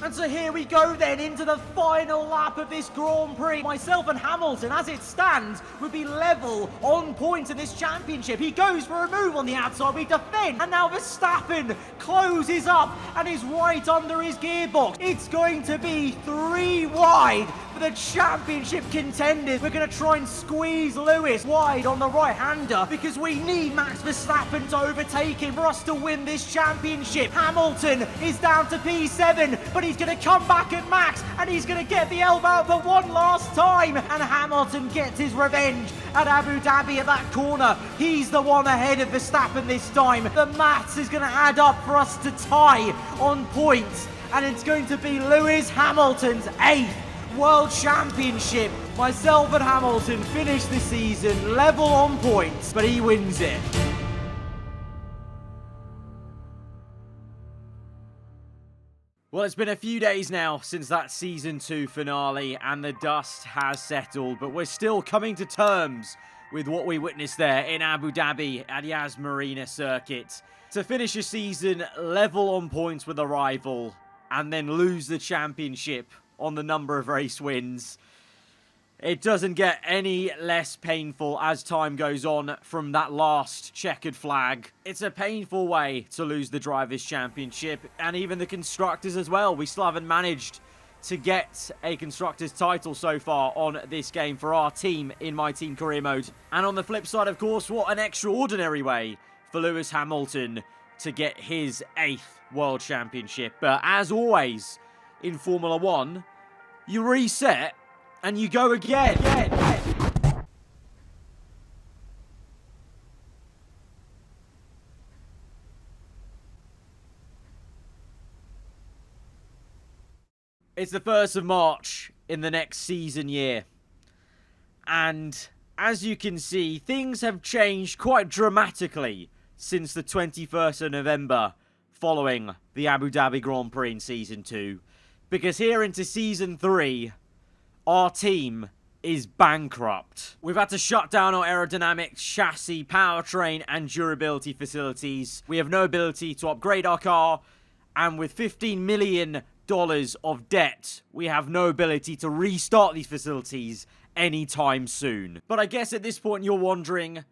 And so here we go then into the final lap of this Grand Prix. Myself and Hamilton, as it stands, would be level on points in this championship. He goes for a move on the outside, we defend, and now Verstappen closes up and is right under his gearbox. It's going to be 3 wide for the championship contenders. We're going to try and squeeze Lewis wide on the right-hander because we need Max Verstappen to overtake him for us to win this championship. Hamilton is down to P7, but he's going to come back at Max and he's going to get the elbow out for one last time, and Hamilton gets his revenge at Abu Dhabi at that corner. He's the one ahead of Verstappen this time. The maths is going to add up for us to tie on points, and it's going to be Lewis Hamilton's 8th World Championship. Myself and Hamilton finish the season level on points, but he wins it. Well, it's been a few days now since that Season 2 finale, and the dust has settled, but we're still coming to terms with what we witnessed there in Abu Dhabi at Yas Marina circuit. To finish a season level on points with a rival, and then lose the championship on the number of race wins, it doesn't get any less painful as time goes on from that last checkered flag. It's a painful way to lose the Drivers' Championship, and even the Constructors as well. We still haven't managed to get a Constructors title so far on this game for our team in My Team Career Mode. And on the flip side, of course, what an extraordinary way for Lewis Hamilton to get his 8th World Championship. But as always in Formula 1, you reset and you go again. It's the 1st of March in the next season year. And as you can see, things have changed quite dramatically since the 21st of November following the Abu Dhabi Grand Prix in Season 2. Because here into Season 3, our team is bankrupt. We've had to shut down our aerodynamics, chassis, powertrain, and durability facilities. We have no ability to upgrade our car, and with $15 million of debt, we have no ability to restart these facilities anytime soon. But I guess at this point you're wondering,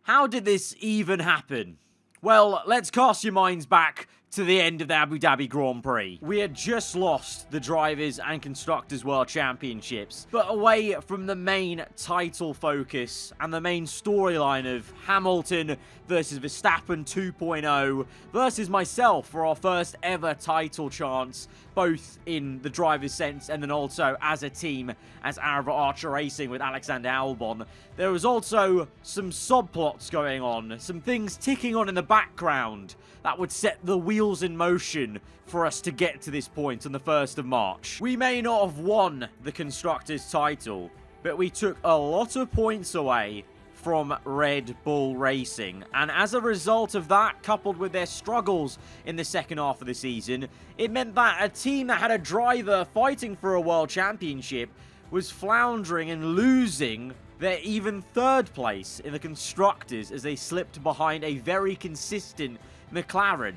how did this even happen? Well, let's cast your minds back to the end of the Abu Dhabi Grand Prix. We had just lost the Drivers' and Constructors' World Championships, but away from the main title focus and the main storyline of Hamilton versus Verstappen 2.0 versus myself for our first ever title chance, both in the driver's sense and then also as a team as Aarava Archer Racing with Alexander Albon. There was also some subplots going on, some things ticking on in the background that would set the wheels in motion for us to get to this point on the 1st of March. We may not have won the Constructors' title, but we took a lot of points away from Red Bull Racing. And as a result of that, coupled with their struggles in the second half of the season, it meant that a team that had a driver fighting for a world championship was floundering and losing their even 3rd place in the Constructors as they slipped behind a very consistent McLaren.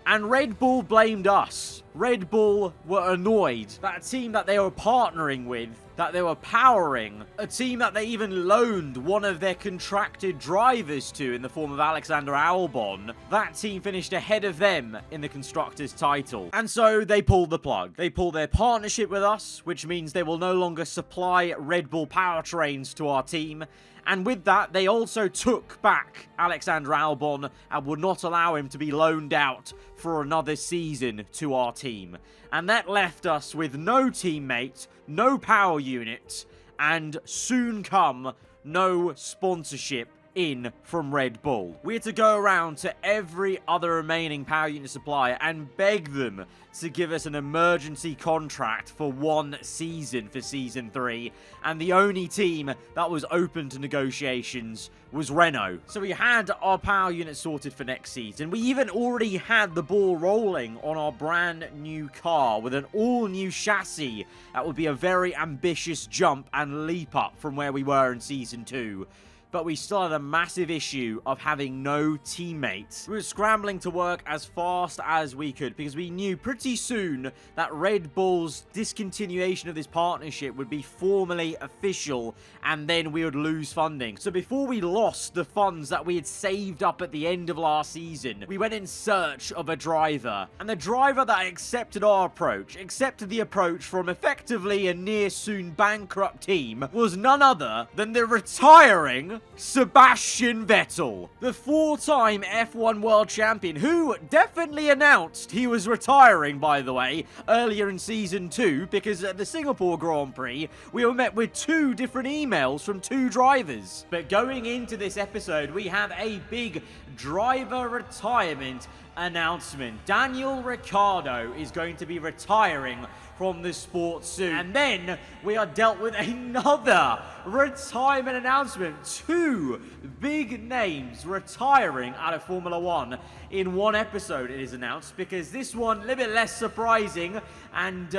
And Red Bull blamed us. Red Bull were annoyed that a team that they were partnering with, that they were powering, a team that they even loaned one of their contracted drivers to in the form of Alexander Albon, that team finished ahead of them in the Constructors' title. And so they pulled the plug. They pulled their partnership with us, which means they will no longer supply Red Bull powertrains to our team. And with that, they also took back Alexander Albon and would not allow him to be loaned out for another season to our team. And that left us with no teammate, no power unit, and soon come, no sponsorship in from Red Bull. We had to go around to every other remaining power unit supplier and beg them to give us an emergency contract for 1 season for Season 3, and the only team that was open to negotiations was Renault. So we had our power unit sorted for next season. We even already had the ball rolling on our brand new car with an all-new chassis that would be a very ambitious jump and leap up from where we were in Season 2. but we still had a massive issue of having no teammates. We were scrambling to work as fast as we could because we knew pretty soon that Red Bull's discontinuation of this partnership would be formally official, and then we would lose funding. So before we lost the funds that we had saved up at the end of last season, we went in search of a driver. And the driver that accepted our approach, accepted the approach from effectively a near soon bankrupt team, was none other than the retiring Sebastian Vettel, the four-time F1 world champion, who definitely announced he was retiring, by the way, earlier in season 2, because at the Singapore Grand Prix, we were met with 2 different emails from 2 drivers. But going into this episode, we have a big driver retirement announcement. Daniel Ricciardo is going to be retiring from the sport soon. And then we are dealt with another retirement announcement. 2 big names retiring out of Formula 1 in one episode, it is announced, because this one a little bit less surprising, and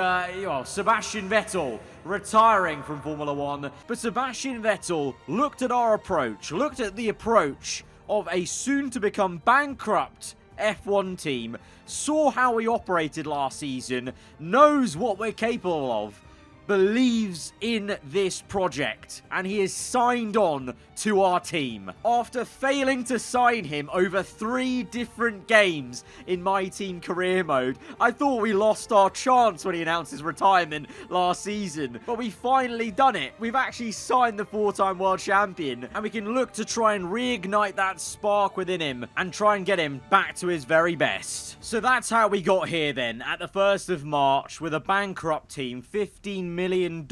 Sebastian Vettel retiring from Formula 1. But Sebastian Vettel looked at our approach, looked at the approach of a soon-to-become bankrupt F1 team, saw how we operated last season, knows what we're capable of, believes in this project, and he is signed on to our team. After failing to sign him over 3 different games in my team career mode, I thought we lost our chance when he announced his retirement last season, but we finally done it. We've actually signed the 4-time world champion, and we can look to try and reignite that spark within him and try and get him back to his very best. So that's how we got here then, at the 1st of March, with a bankrupt team, $15 million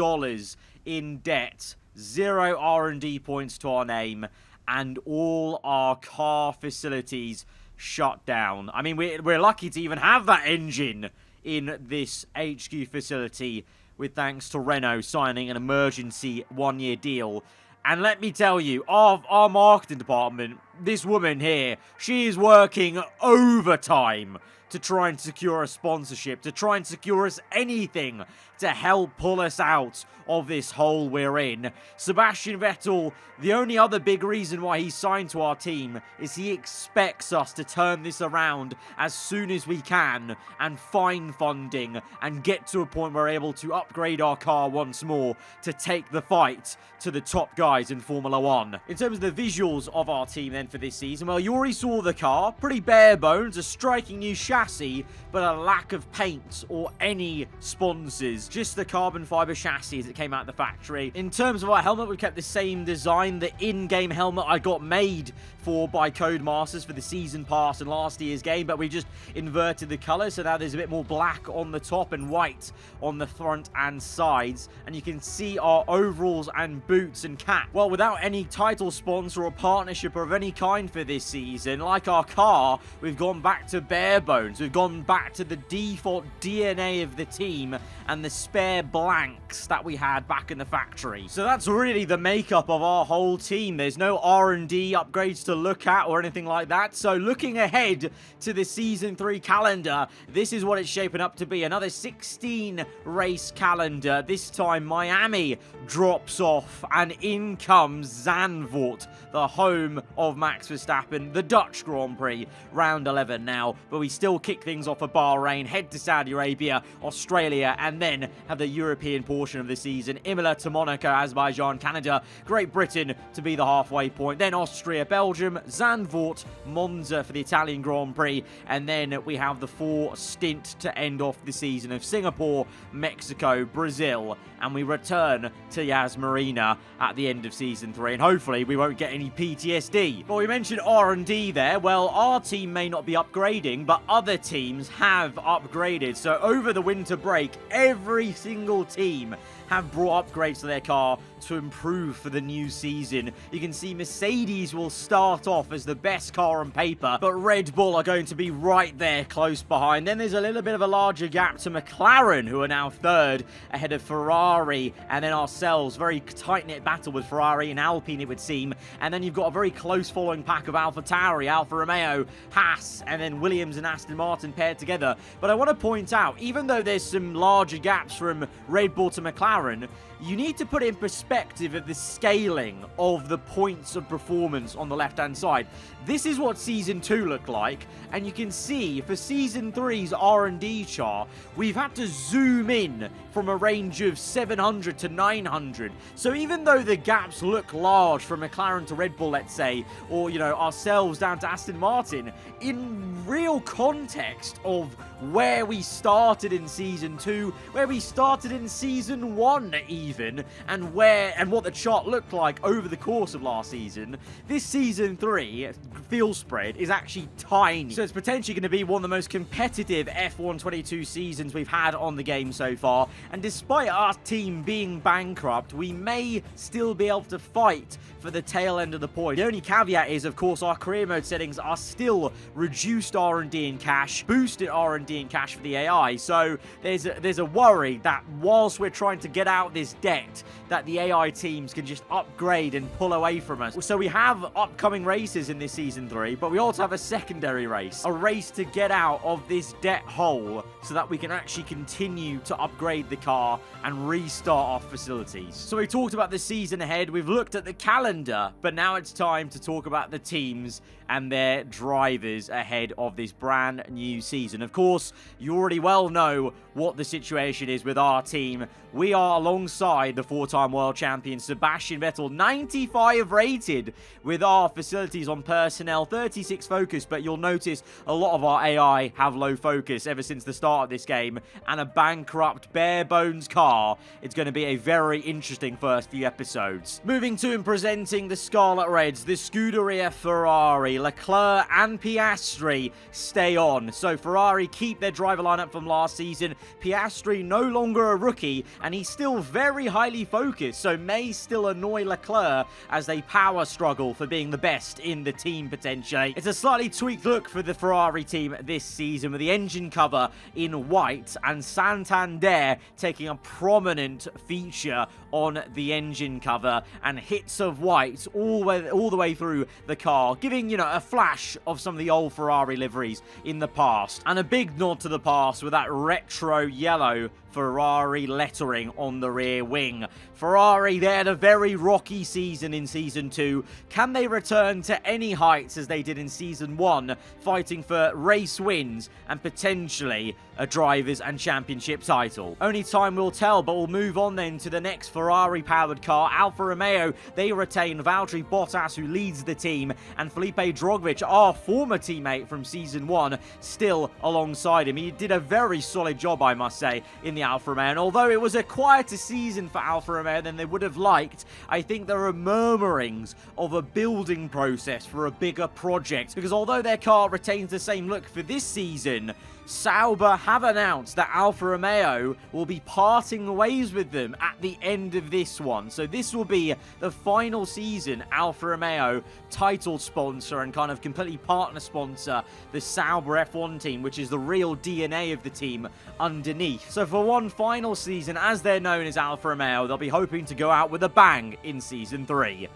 in debt, 0 R&D points to our name, and all our car facilities shut down. I mean, we're lucky to even have that engine in this HQ facility, with thanks to Renault signing an emergency 1-year deal. And let me tell you, our marketing department, this woman here, she is working overtime to try and secure a sponsorship, to try and secure us anything to help pull us out of this hole we're in. Sebastian Vettel, the only other big reason why he signed to our team is he expects us to turn this around as soon as we can and find funding and get to a point where we're able to upgrade our car once more to take the fight to the top guys in Formula 1. In terms of the visuals of our team then for this season, well, you already saw the car. Pretty bare bones, a striking new chassis, but a lack of paint or any sponsors. Just the carbon fiber chassis as it came out of the factory. In terms of our helmet, we've kept the same design. The in-game helmet I got made by Codemasters for the season pass in last year's game, but we just inverted the color, so now there's a bit more black on the top and white on the front and sides. And you can see our overalls and boots and cap. Well, without any title sponsor or partnership of any kind for this season, like our car, we've gone back to bare bones. We've gone back to the default DNA of the team and the spare blanks that we had back in the factory. So that's really the makeup of our whole team. There's no R&D upgrades to look at or anything like that. So looking ahead to the Season 3 calendar, this is what it's shaping up to be. Another 16 race calendar. This time Miami drops off and in comes Zandvoort, the home of Max Verstappen, the Dutch Grand Prix, round 11 now. But we still kick things off at Bahrain, head to Saudi Arabia, Australia, and then have the European portion of the season. Imola to Monaco, Azerbaijan, Canada, Great Britain to be the halfway point. Then Austria, Belgium, Zandvoort, Monza for the Italian Grand Prix. And then we have the 4 stint to end off the season of Singapore, Mexico, Brazil. And we return to Yas Marina at the end of Season 3. And hopefully we won't get any PTSD. But we mentioned R&D there. Well, our team may not be upgrading, but other teams have upgraded. So over the winter break, every single team have brought upgrades to their car to improve for the new season. You can see Mercedes will start start off as the best car on paper, but Red Bull are going to be right there close behind. Then there's a little bit of a larger gap to McLaren, who are now third ahead of Ferrari, and then ourselves. Very tight-knit battle with Ferrari and Alpine, it would seem. And then you've got a very close following pack of AlphaTauri, Alfa Romeo, Haas, and then Williams and Aston Martin paired together. But I want to point out, even though there's some larger gaps from Red Bull to McLaren, you need to put it in perspective of the scaling of the points of performance on the left-hand side. This is what Season 2 looked like, and you can see for Season 3's R&D chart, we've had to zoom in from a range of 700 to 900. So even though the gaps look large from McLaren to Red Bull, let's say, or, you know, ourselves down to Aston Martin, in real context of where we started in Season 2, where we started in Season 1 even, and what the chart looked like over the course of last season, this Season 3 field spread is actually tiny. So it's potentially going to be one of the most competitive F1 22 seasons we've had on the game so far. And despite our team being bankrupt, we may still be able to fight for the tail end of the point. The only caveat is, of course, our career mode settings are still reduced R&D in cash, boosted R&D in cash for the AI. So there's a worry that whilst we're trying to get out this debt, that the AI teams can just upgrade and pull away from us. So we have upcoming races in this Season 3, but we also have a secondary race. A race to get out of this debt hole so that we can actually continue to upgrade the car and restart our facilities. So we talked about the season ahead, we've looked at the calendar, but now it's time to talk about the teams and their drivers ahead of this brand new season. Of course, you already well know what the situation is with our team. We are alongside the four-time world champion Sebastian Vettel, 95 rated with our facilities on personnel, 36 focus, but you'll notice a lot of our AI have low focus ever since the start of this game, and a bankrupt bare bones car. It's going to be a very interesting first few episodes. Moving to and presenting the Scarlet Reds, the Scuderia Ferrari, Leclerc and Piastri stay on. So Ferrari keep their driver lineup from last season. Piastri no longer a rookie, and he's still very highly focused, so may still annoy Leclerc as they power struggle for being the best in the team potentially. It's a slightly tweaked look for the Ferrari team this season, with the engine cover in white and Santander taking a prominent feature on the engine cover, and hits of white all the way through the car, giving, you know, a flash of some of the old Ferrari liveries in the past, and a big nod to the past with that retro yellow Ferrari lettering on the rear wing. Ferrari, they had a very rocky season in Season 2. Can they return to any heights as they did in Season 1, fighting for race wins and potentially a drivers and championship title? Only time will tell, but we'll move on then to the next Ferrari-powered car. Alfa Romeo, they retain Valtteri Bottas, who leads the team, and Felipe Drogovic, our former teammate from Season 1, still alongside him. He did a very solid job, I must say, in the Alfa Romeo, and although it was a quieter season for Alfa Romeo than they would have liked, I think there are murmurings of a building process for a bigger project, because although their car retains the same look for this season, Sauber have announced that Alfa Romeo will be parting ways with them at the end of this one. So this will be the final season Alfa Romeo title sponsor and kind of completely partner sponsor the Sauber F1 team, which is the real DNA of the team underneath. So for one final season, as they're known as Alfa Romeo, they'll be hoping to go out with a bang in Season 3.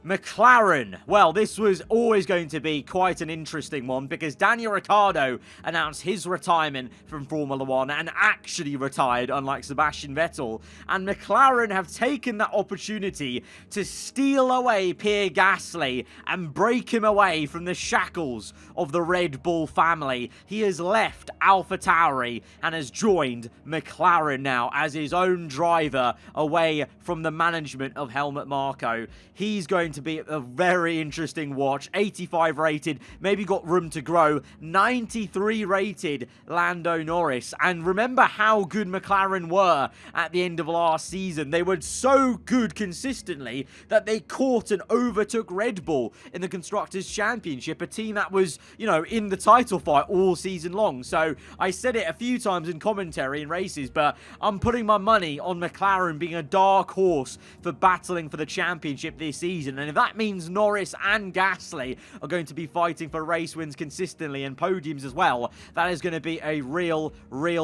McLaren. Well, this was always going to be quite an interesting one, because Daniel Ricciardo announced his retirement from Formula 1 and actually retired, unlike Sebastian Vettel. And McLaren have taken that opportunity to steal away Pierre Gasly and break him away from the shackles of the Red Bull family. He has left AlphaTauri and has joined McLaren now as his own driver, away from the management of Helmut Marko. He's going to be a very interesting watch. 85 rated, maybe got room to grow. 93 rated Lando Norris. And remember how good McLaren were at the end of last season. They were so good consistently that they caught and overtook Red Bull in the Constructors' Championship, a team that was, you know, in the title fight all season long. So I said it a few times in commentary in races, but I'm putting my money on McLaren being a dark horse for battling for the championship this season. And if that means Norris and Gasly are going to be fighting for race wins consistently and podiums as well, that is going to be a real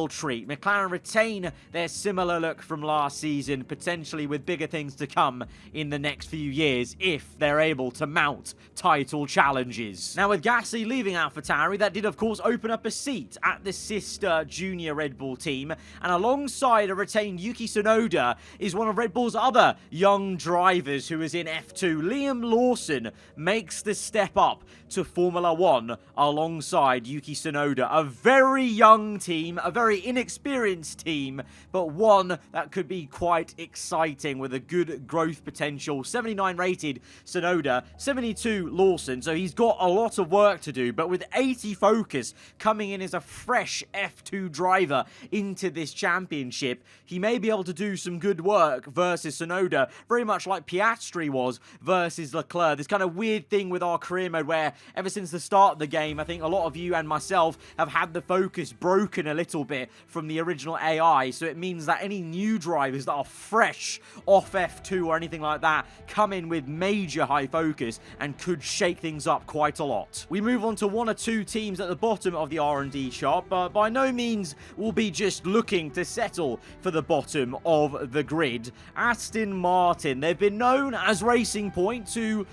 treat. McLaren retain their similar look from last season, potentially with bigger things to come in the next few years if they're able to mount title challenges. Now, with Gasly leaving AlphaTauri, that did of course open up a seat at the sister junior Red Bull team, and alongside a retained Yuki Tsunoda is one of Red Bull's other young drivers who is in F2. Liam Lawson makes the step up to Formula 1 alongside Yuki Tsunoda. A very young team, a very inexperienced team, but one that could be quite exciting with a good growth potential. 79 rated Tsunoda, 72 Lawson, so he's got a lot of work to do, but with 80 focus coming in as a fresh F2 driver into this championship, he may be able to do some good work versus Tsunoda, very much like Piastri was versus Leclerc. This kind of weird thing with our career mode where ever since the start of the game, I think a lot of you and myself have had the focus broken a little bit from the original AI, so it means that any new drivers that are fresh off F2 or anything like that come in with major high focus and could shake things up quite a lot. We move on to one or two teams at the bottom of the R&D chart, but by no means will be just looking to settle for the bottom of the grid. Aston Martin, they've been known as Racing Point to,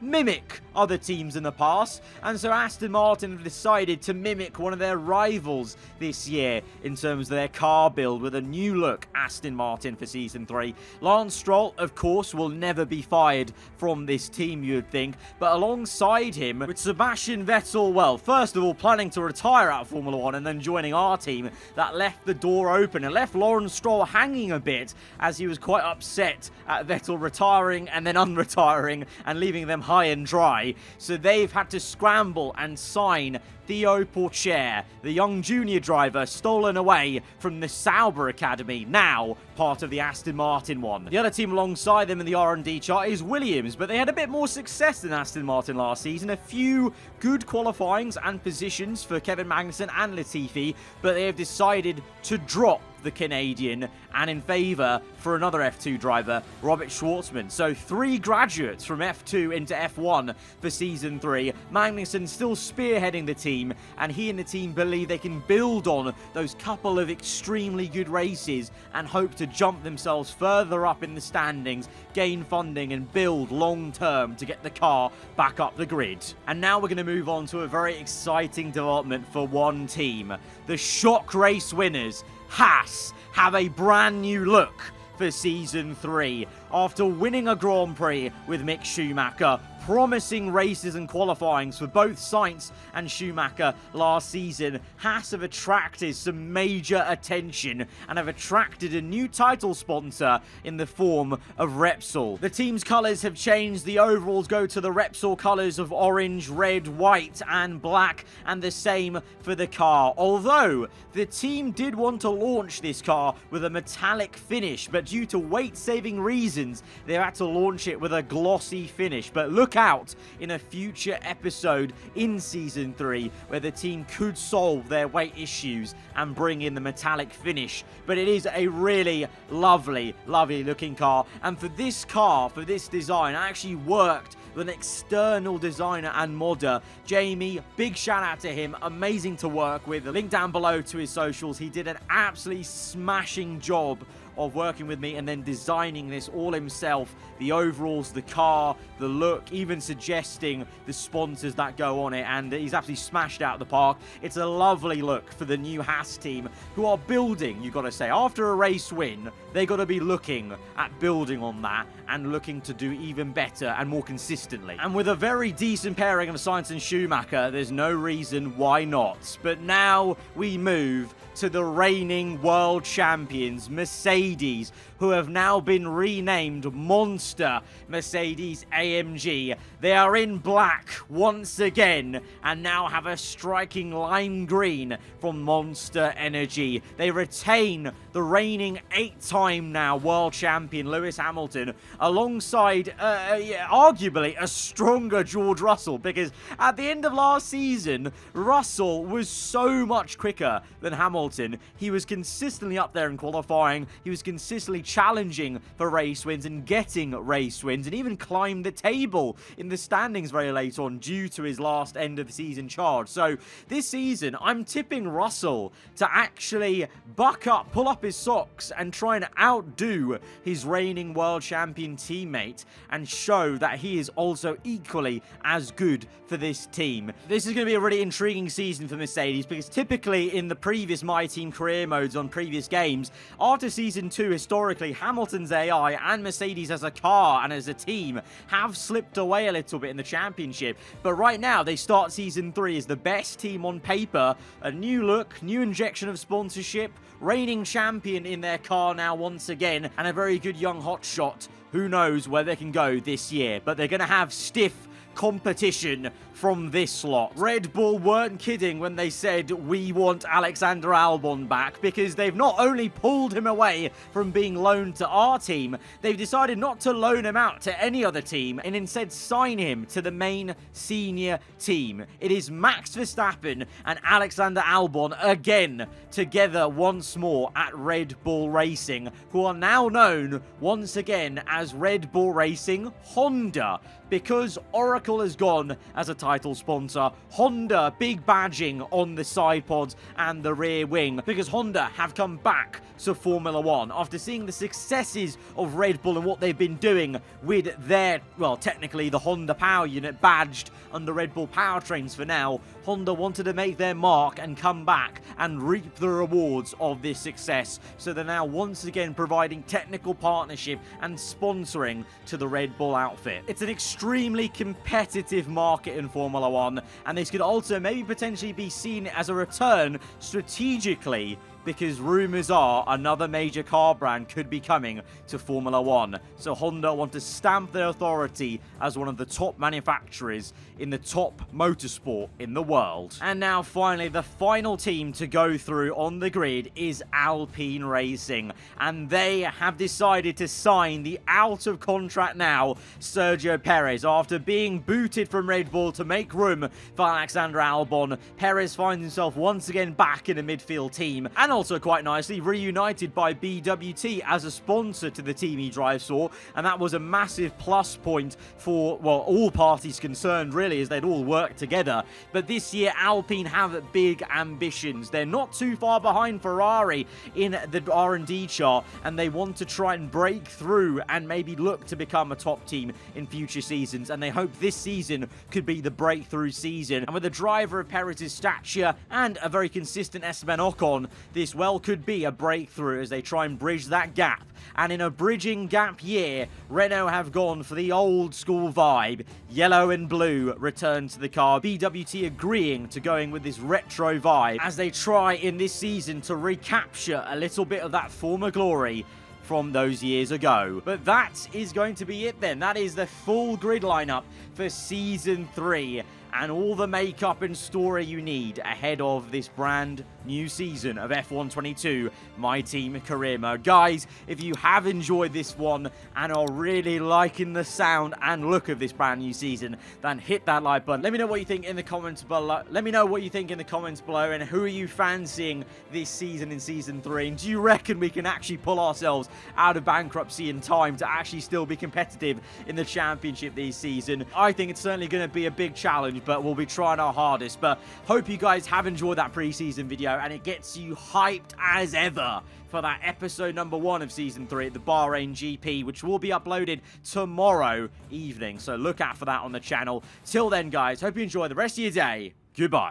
mimic other teams in the past, and so Aston Martin have decided to mimic one of their rivals this year in terms of their car build with a new look Aston Martin for Season 3. Lance Stroll, of course, will never be fired from this team, you'd think, but alongside him, with Sebastian Vettel, well, first of all, planning to retire out of Formula 1 and then joining our team, that left the door open and left Lawrence Stroll hanging a bit as he was quite upset at Vettel retiring and then unretiring and leaving them high and dry. So they've had to scramble and sign Theo Pourchaire, the young junior driver stolen away from the Sauber Academy, now part of the Aston Martin one. The other team alongside them in the R&D chart is Williams, but they had a bit more success than Aston Martin last season. A few good qualifyings and positions for Kevin Magnussen and Latifi, but they have decided to drop the Canadian and in favour for another F2 driver, Robert Schwartzman. So 3 graduates from F2 into F1 for Season 3. Magnussen still spearheading the team, and he and the team believe they can build on those couple of extremely good races and hope to jump themselves further up in the standings, gain funding and build long term to get the car back up the grid. And now we're going to move on to a very exciting development for one team. The shock race winners, Haas, have a brand new look for Season 3. After winning a Grand Prix with Mick Schumacher, promising races and qualifyings for both Sainz and Schumacher last season, Haas have attracted some major attention and have attracted a new title sponsor in the form of Repsol. The team's colours have changed. The overalls go to the Repsol colours of orange, red, white and black, and the same for the car. Although the team did want to launch this car with a metallic finish, but due to weight-saving reasons, they had to launch it with a glossy finish. But look out in a future episode in Season 3 where the team could solve their weight issues and bring in the metallic finish. But it is a really lovely looking car, and for this car, for this design, I actually worked with an external designer and modder, Jamie. Big shout out to him, amazing to work with. Link down below to his socials. He did an absolutely smashing job of working with me and then designing this all himself. The overalls, the car, the look, even suggesting the sponsors that go on it, and he's absolutely smashed out of the park. It's a lovely look for the new Haas team, who are building, you've got to say, after a race win, they got to be looking at building on that and looking to do even better and more consistently. And with a very decent pairing of Sainz and Schumacher, there's no reason why not. But now we move to the reigning world champions, Mercedes, who have now been renamed Monster Mercedes AMG. They are in black once again and now have a striking lime green from Monster Energy. They retain the reigning 8-time now world champion Lewis Hamilton alongside arguably a stronger George Russell, because at the end of last season, Russell was so much quicker than Hamilton. He was consistently up there in qualifying. He was was consistently challenging for race wins and getting race wins, and even climbed the table in the standings very late on due to his last end of the season charge. So this season, I'm tipping Russell to actually buck up, pull up his socks, and try and outdo his reigning world champion teammate and show that he is also equally as good for this team. This is going to be a really intriguing season for Mercedes, because typically in the previous My Team career modes on previous games, after Season 2, historically, Hamilton's AI and Mercedes as a car and as a team have slipped away a little bit in the championship. But right now, they start Season 3 as the best team on paper, a new look, new injection of sponsorship, reigning champion in their car now once again, and a very good young hotshot. Who knows where they can go this year, but they're going to have stiff competition from this lot. Red Bull weren't kidding when they said we want Alexander Albon back, because they've not only pulled him away from being loaned to our team, they've decided not to loan him out to any other team and instead sign him to the main senior team. It is Max Verstappen and Alexander Albon again together once more at Red Bull Racing, who are now known once again as Red Bull Racing Honda, because Oracle has gone as a title sponsor. Honda, big badging on the side pods and the rear wing, because Honda have come back to Formula 1 after seeing the successes of Red Bull and what they've been doing with their, well, technically the Honda Power Unit badged under Red Bull powertrains for now. Honda wanted to make their mark and come back and reap the rewards of this success. So they're now once again providing technical partnership and sponsoring to the Red Bull outfit. It's an extremely competitive market in Formula 1, and this could also maybe potentially be seen as a return strategically, because rumours are another major car brand could be coming to Formula 1. So Honda want to stamp their authority as one of the top manufacturers in the top motorsport in the world. And now finally, the final team to go through on the grid is Alpine Racing. And they have decided to sign the out of contract now Sergio Perez. After being booted from Red Bull to make room for Alexander Albon, Perez finds himself once again back in a midfield team, and also quite nicely reunited by BWT as a sponsor to the team he drives for, and that was a massive plus point for, well, all parties concerned really, as they'd all work together. But this year Alpine have big ambitions. They're not too far behind Ferrari in the R&D chart, and they want to try and break through and maybe look to become a top team in future seasons, and they hope this season could be the breakthrough season. And with a driver of Perez's stature and a very consistent Esteban Ocon, this well could be a breakthrough as they try and bridge that gap. And in a bridging gap year, Renault have gone for the old school vibe. Yellow and blue return to the car. BWT agreeing to going with this retro vibe as they try in this season to recapture a little bit of that former glory from those years ago. But that is going to be it then. That is the full grid lineup for Season 3. And all the makeup and story you need ahead of this brand new season of F1 22 My Team Career Mode. Guys, if you have enjoyed this one and are really liking the sound and look of this brand new season, then hit that like button. Let me know what you think in the comments below. And who are you fancying this season in Season 3? And do you reckon we can actually pull ourselves out of bankruptcy in time to actually still be competitive in the championship this season? I think it's certainly going to be a big challenge, but we'll be trying our hardest. But hope you guys have enjoyed that pre-season video and it gets you hyped as ever for that episode number 1 of Season 3 at the Bahrain GP, which will be uploaded tomorrow evening. So look out for that on the channel. Till then, guys, hope you enjoy the rest of your day. Goodbye.